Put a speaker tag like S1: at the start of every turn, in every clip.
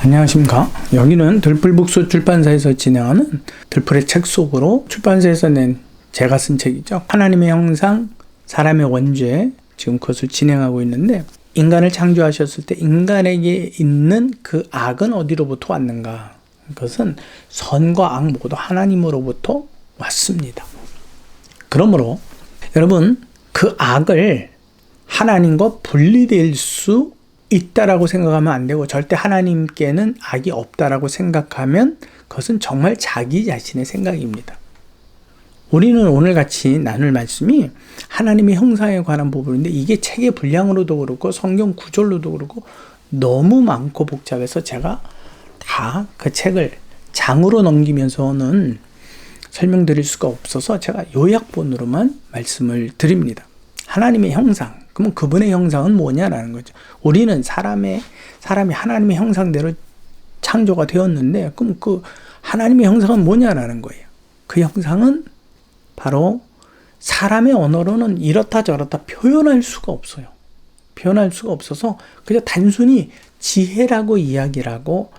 S1: 안녕하십니까. 여기는 들풀북수 출판사에서 진행하는 들풀의 책 속으로 출판사에서 낸 제가 쓴 책이죠. 하나님의 형상, 사람의 원죄, 지금 그것을 진행하고 있는데, 인간을 창조하셨을 때 인간에게 있는 그 악은 어디로부터 왔는가? 그것은 선과 악 모두 하나님으로부터 왔습니다. 그러므로 여러분, 그 악을 하나님과 분리될 수 있다라고 생각하면 안 되고, 절대 하나님께는 악이 없다라고 생각하면 그것은 정말 자기 자신의 생각입니다. 우리는 오늘 같이 나눌 말씀이 하나님의 형상에 관한 부분인데, 이게 책의 분량으로도 그렇고 성경 구절로도 그렇고 너무 많고 복잡해서 제가 다 그 책을 장으로 넘기면서는 설명드릴 수가 없어서 제가 요약본으로만 말씀을 드립니다. 하나님의 형상, 그러면 그분의 형상은 뭐냐라는 거죠. 우리는 사람이 하나님의 형상대로 창조가 되었는데, 그럼 그 하나님의 형상은 뭐냐라는 거예요. 그 형상은 바로 사람의 언어로는 이렇다 저렇다 표현할 수가 없어요. 표현할 수가 없어서 그냥 단순히 지혜라고 이야기를 하고,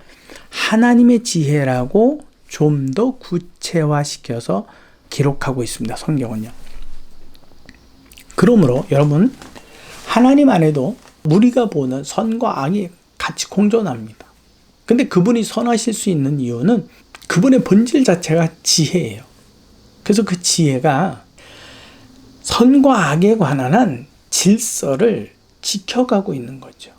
S1: 하나님의 지혜라고 좀 더 구체화시켜서 기록하고 있습니다. 성경은요. 그러므로 여러분, 하나님 안에도 우리가 보는 선과 악이 같이 공존합니다. 근데 그분이 선하실 수 있는 이유는 그분의 본질 자체가 지혜예요. 그래서 그 지혜가 선과 악에 관한 한 질서를 지켜가고 있는 거죠.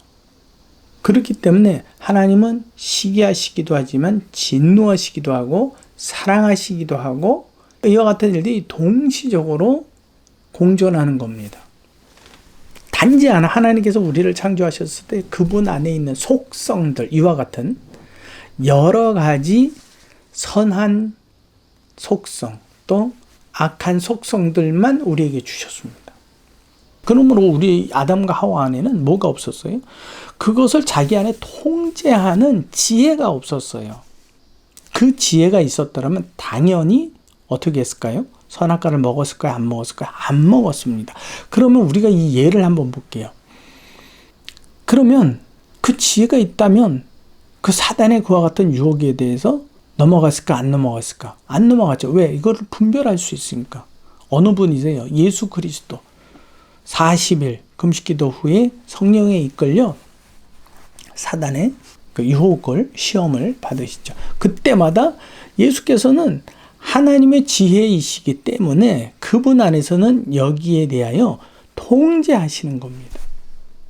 S1: 그렇기 때문에 하나님은 시기하시기도 하지만 진노하시기도 하고 사랑하시기도 하고, 이와 같은 일들이 동시적으로 공존하는 겁니다. 단지 하나님께서 우리를 창조하셨을 때 그분 안에 있는 속성들, 이와 같은 여러 가지 선한 속성 또 악한 속성들만 우리에게 주셨습니다. 그러므로 우리 아담과 하와 안에는 뭐가 없었어요? 그것을 자기 안에 통제하는 지혜가 없었어요. 그 지혜가 있었더라면 당연히 어떻게 했을까요? 선악과를 먹었을까요? 안 먹었을까요? 안 먹었습니다. 그러면 우리가 이 예를 한번 볼게요. 그러면 그 지혜가 있다면 그 사단의 그와 같은 유혹에 대해서 넘어갔을까? 안 넘어갔을까? 안 넘어갔죠. 왜? 이거를 분별할 수 있으니까. 어느 분이세요? 예수 그리스도. 40일 금식기도 후에 성령에 이끌려 사단의 그 유혹을, 시험을 받으시죠. 그때마다 예수께서는 하나님의 지혜이시기 때문에 그분 안에서는 여기에 대하여 통제하시는 겁니다.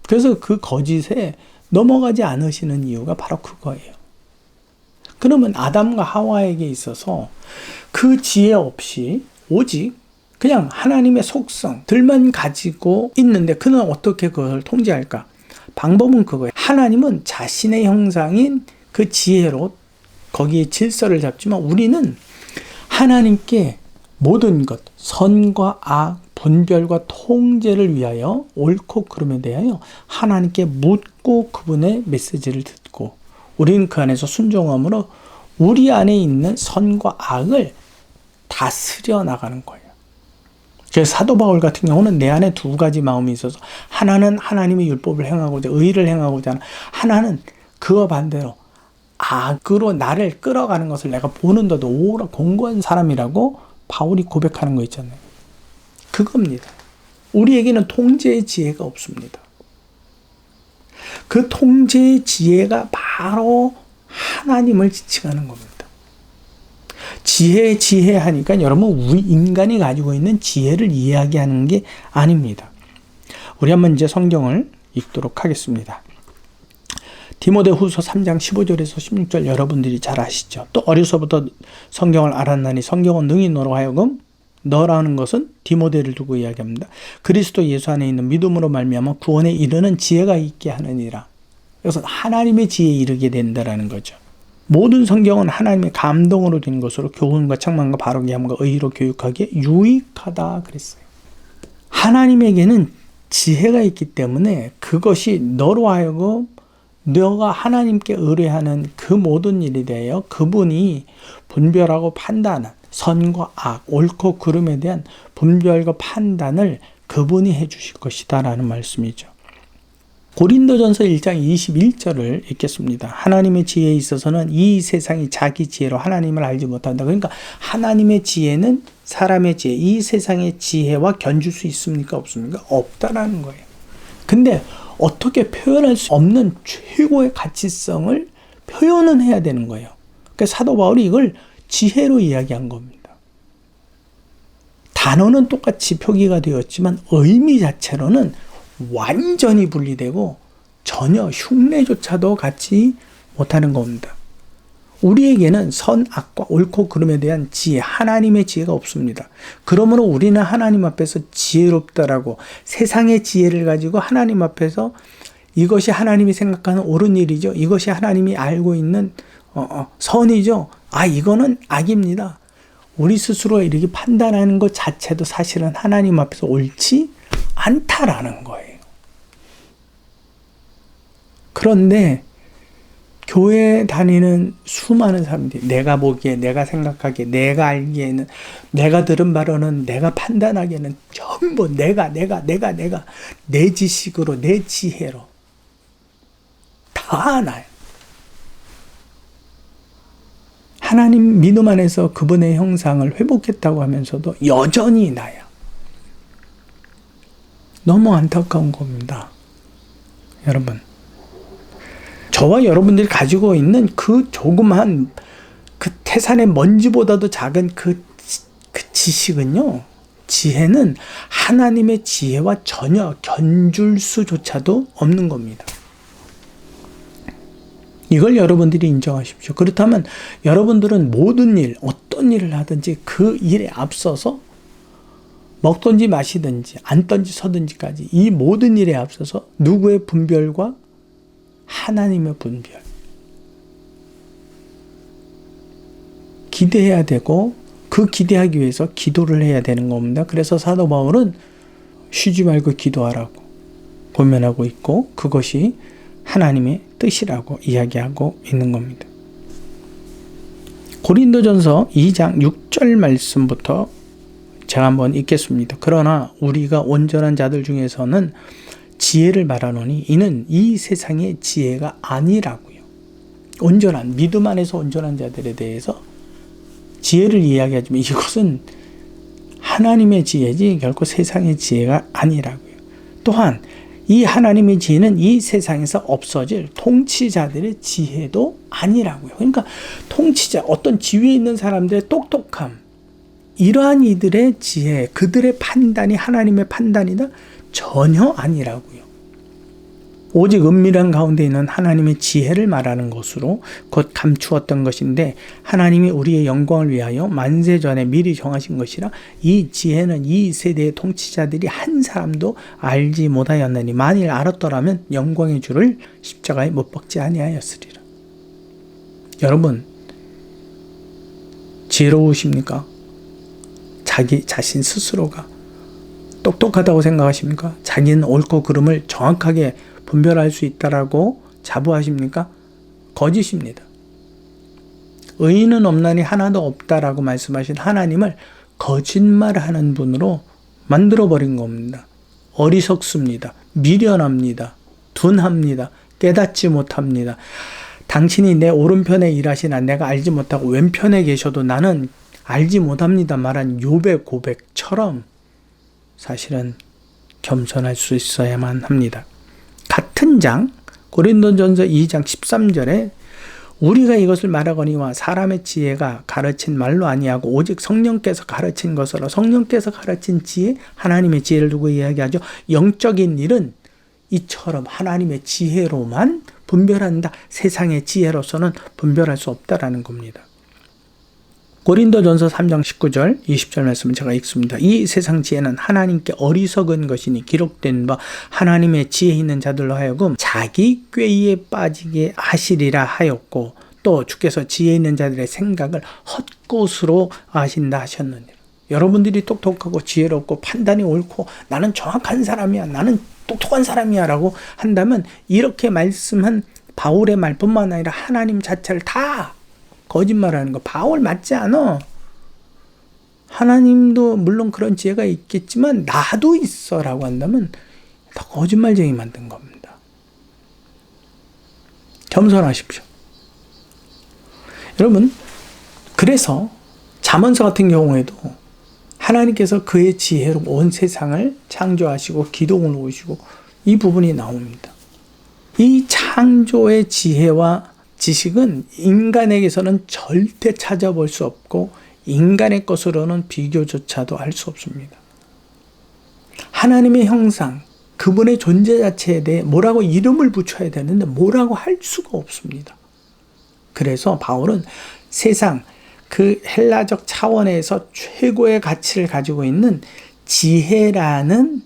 S1: 그래서 그 거짓에 넘어가지 않으시는 이유가 바로 그거예요. 그러면 아담과 하와에게 있어서 그 지혜 없이 오직 그냥 하나님의 속성들만 가지고 있는데, 그는 어떻게 그걸 통제할까? 방법은 그거예요. 하나님은 자신의 형상인 그 지혜로 거기에 질서를 잡지만, 우리는 하나님께 모든 것, 선과 악, 분별과 통제를 위하여, 옳고 그름에 대하여 하나님께 묻고 그분의 메시지를 듣고, 우리는 그 안에서 순종함으로 우리 안에 있는 선과 악을 다스려 나가는 거예요. 그래서 사도 바울 같은 경우는 내 안에 두 가지 마음이 있어서, 하나는 하나님의 율법을 행하고자, 의를 행하고자 하는, 하나는 그와 반대로 악으로 나를 끌어가는 것을 내가 보는데도 오라 공고한 사람이라고 바울이 고백하는 거 있잖아요. 그겁니다. 우리에게는 통제의 지혜가 없습니다. 그 통제의 지혜가 바로 하나님을 지칭하는 겁니다. 지혜 하니까 여러분, 우리 인간이 가지고 있는 지혜를 이야기하는 게 아닙니다. 우리 한번 이제 성경을 읽도록 하겠습니다. 디모데후서 3장 15절에서 16절 여러분들이 잘 아시죠? 또 어려서부터 성경을 알았나니 성경은 능히 너로 하여금, 너라는 것은 디모데를 두고 이야기합니다. 그리스도 예수 안에 있는 믿음으로 말미암아 구원에 이르는 지혜가 있게 하느니라. 이것은 하나님의 지혜에 이르게 된다라는 거죠. 모든 성경은 하나님의 감동으로 된 것으로 교훈과 책망과 바르게 함과 의로 교육하기에 유익하다 그랬어요. 하나님에게는 지혜가 있기 때문에 그것이 너로 하여금 너가 하나님께 의뢰하는 그 모든 일에 대하여 그분이 분별하고 판단한 선과 악, 옳고 그름에 대한 분별과 판단을 그분이 해 주실 것이다 라는 말씀이죠. 고린도전서 1장 21절을 읽겠습니다. 하나님의 지혜에 있어서는 이 세상이 자기 지혜로 하나님을 알지 못한다. 그러니까 하나님의 지혜는 사람의 지혜, 이 세상의 지혜와 견줄 수 있습니까? 없습니까? 없다라는 거예요. 근데 어떻게 표현할 수 없는 최고의 가치성을 표현은 해야 되는 거예요. 그러니까 사도 바울이 이걸 지혜로 이야기한 겁니다. 단어는 똑같이 표기가 되었지만 의미 자체로는 완전히 분리되고 전혀 흉내조차도 갖지 못하는 겁니다. 우리에게는 선, 악과 옳고 그름에 대한 지혜, 하나님의 지혜가 없습니다. 그러므로 우리는 하나님 앞에서 지혜롭다라고 세상의 지혜를 가지고 하나님 앞에서 이것이 하나님이 생각하는 옳은 일이죠. 이것이 하나님이 알고 있는 선이죠. 이거는 악입니다. 우리 스스로 이렇게 판단하는 것 자체도 사실은 하나님 앞에서 옳지 않다라는 거예요. 그런데 교회 다니는 수많은 사람들이 내가 보기에, 내가 생각하기에, 내가 알기에는, 내가 들은 바로는, 내가 판단하기에는 전부 내가 내 지식으로, 내 지혜로 다 나요. 하나님 믿음 안에서 그분의 형상을 회복했다고 하면서도 여전히 나야. 너무 안타까운 겁니다. 여러분, 저와 여러분들이 가지고 있는 그 조그만 그 태산의 먼지보다도 작은 그 지식은요, 지혜는 하나님의 지혜와 전혀 견줄 수조차도 없는 겁니다. 이걸 여러분들이 인정하십시오. 그렇다면 여러분들은 모든 일, 어떤 일을 하든지 그 일에 앞서서 먹든지 마시든지 앉든지 서든지까지 이 모든 일에 앞서서 누구의 분별과 하나님의 분별 기대해야 되고 그 기대하기 위해서 기도를 해야 되는 겁니다. 그래서 사도 바울은 쉬지 말고 기도하라고 고면하고 있고 그것이 하나님의 뜻이라고 이야기하고 있는 겁니다. 고린도전서 2장 6절 말씀부터 제가 한번 읽겠습니다. 그러나 우리가 온전한 자들 중에서는 지혜를 말하노니 이는 이 세상의 지혜가 아니라고요. 온전한, 믿음 안에서 온전한 자들에 대해서 지혜를 이야기하지만 이것은 하나님의 지혜지 결코 세상의 지혜가 아니라고요. 또한 이 하나님의 지혜는 이 세상에서 없어질 통치자들의 지혜도 아니라고요. 그러니까 통치자, 어떤 지위에 있는 사람들의 똑똑함, 이러한 이들의 지혜, 그들의 판단이 하나님의 판단이다? 전혀 아니라고요. 오직 은밀한 가운데 있는 하나님의 지혜를 말하는 것으로 곧 감추었던 것인데 하나님이 우리의 영광을 위하여 만세 전에 미리 정하신 것이라 이 지혜는 이 세대의 통치자들이 한 사람도 알지 못하였느니 만일 알았더라면 영광의 주를 십자가에 못 박지 아니하였으리라. 여러분, 지혜로우십니까? 자기 자신 스스로가 똑똑하다고 생각하십니까? 자기는 옳고 그름을 정확하게 분별할 수 있다라고 자부하십니까? 거짓입니다. 의인은 없나니 하나도 없다라고 말씀하신 하나님을 거짓말하는 분으로 만들어버린 겁니다. 어리석습니다. 미련합니다. 둔합니다. 깨닫지 못합니다. 당신이 내 오른편에 일하시나 내가 알지 못하고 왼편에 계셔도 나는 알지 못합니다 말한 욥의 고백처럼 사실은 겸손할 수 있어야만 합니다. 같은 장 고린도전서 2장 13절에 우리가 이것을 말하거니와 사람의 지혜가 가르친 말로 아니하고 오직 성령께서 가르친 것으로 성령께서 가르친 지혜, 하나님의 지혜를 두고 이야기하죠. 영적인 일은 이처럼 하나님의 지혜로만 분별한다. 세상의 지혜로서는 분별할 수 없다라는 겁니다. 고린도전서 3장 19절 20절 말씀을 제가 읽습니다. 이 세상 지혜는 하나님께 어리석은 것이니 기록된 바 하나님의 지혜 있는 자들로 하여금 자기 꾀에 빠지게 하시리라 하였고 또 주께서 지혜 있는 자들의 생각을 헛것으로 아신다 하셨느니라. 여러분들이 똑똑하고 지혜롭고 판단이 옳고 나는 정확한 사람이야, 나는 똑똑한 사람이야 라고 한다면 이렇게 말씀한 바울의 말뿐만 아니라 하나님 자체를 다 거짓말하는 거. 바울 맞지 않아. 하나님도 물론 그런 지혜가 있겠지만 나도 있어 라고 한다면 다 거짓말쟁이 만든 겁니다. 겸손하십시오. 여러분, 그래서 잠언서 같은 경우에도 하나님께서 그의 지혜로 온 세상을 창조하시고 기둥을 놓으시고 이 부분이 나옵니다. 이 창조의 지혜와 지식은 인간에게서는 절대 찾아볼 수 없고 인간의 것으로는 비교조차도 할 수 없습니다. 하나님의 형상, 그분의 존재 자체에 대해 뭐라고 이름을 붙여야 되는데 뭐라고 할 수가 없습니다. 그래서 바울은 세상 그 헬라적 차원에서 최고의 가치를 가지고 있는 지혜라는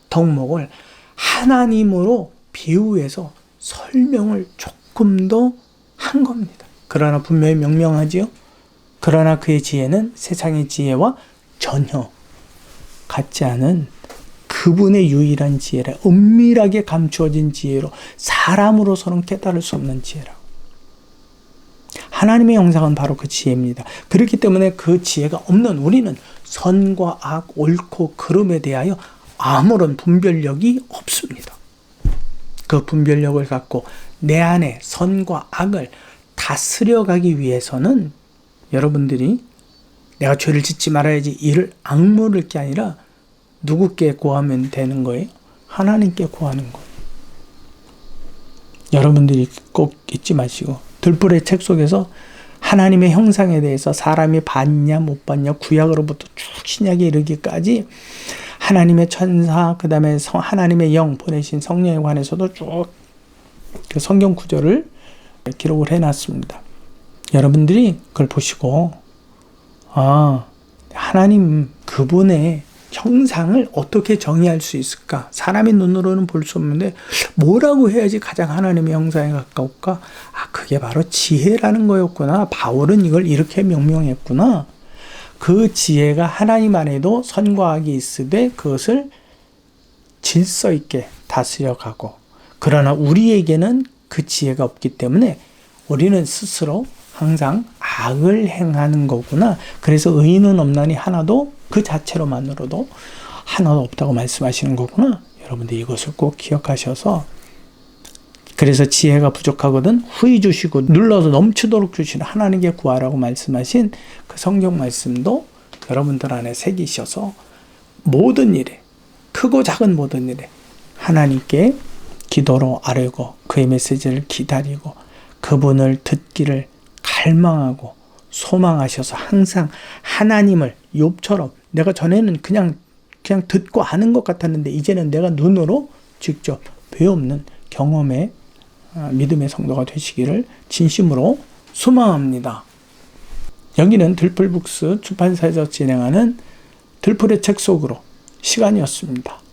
S1: 덕목을 하나님으로 비유해서 설명을 조금 더 한 겁니다. 그러나 분명히 명명하지요. 그러나 그의 지혜는 세상의 지혜와 전혀 같지 않은 그분의 유일한 지혜라, 은밀하게 감추어진 지혜로 사람으로서는 깨달을 수 없는 지혜라고. 하나님의 형상은 바로 그 지혜입니다. 그렇기 때문에 그 지혜가 없는 우리는 선과 악, 옳고 그름에 대하여 아무런 분별력이 없습니다. 그 분별력을 갖고 내 안에 선과 악을 다스려가기 위해서는 여러분들이 내가 죄를 짓지 말아야지 이를 악물을 게 아니라 누구께 구하면 되는 거예요? 하나님께 구하는 거예요. 여러분들이 꼭 잊지 마시고 들불의 책 속에서 하나님의 형상에 대해서 사람이 봤냐 못 봤냐 구약으로부터 쭉 신약에 이르기까지 하나님의 천사 그 다음에 하나님의 영 보내신 성령에 관해서도 쭉 그 성경 구절을 기록을 해놨습니다. 여러분들이 그걸 보시고 하나님 그분의 형상을 어떻게 정의할 수 있을까? 사람의 눈으로는 볼 수 없는데 뭐라고 해야지 가장 하나님의 형상에 가까울까? 그게 바로 지혜라는 거였구나. 바울은 이걸 이렇게 명명했구나. 그 지혜가 하나님 안에도 선과 악이 있으되 그것을 질서 있게 다스려가고, 그러나 우리에게는 그 지혜가 없기 때문에 우리는 스스로 항상 악을 행하는 거구나. 그래서 의인은 없나니 하나도 그 자체로만으로도 하나도 없다고 말씀하시는 거구나. 여러분들 이것을 꼭 기억하셔서, 그래서 지혜가 부족하거든 후히 주시고 눌러서 넘치도록 주시는 하나님께 구하라고 말씀하신 그 성경 말씀도 여러분들 안에 새기셔서 모든 일에, 크고 작은 모든 일에 하나님께 기도로 아뢰고 그의 메시지를 기다리고 그분을 듣기를 갈망하고 소망하셔서 항상 하나님을 욥처럼 내가 전에는 그냥 듣고 아는 것 같았는데 이제는 내가 눈으로 직접 배우는 경험의 믿음의 성도가 되시기를 진심으로 소망합니다. 여기는 들풀북스 출판사에서 진행하는 들풀의 책 속으로 시간이었습니다.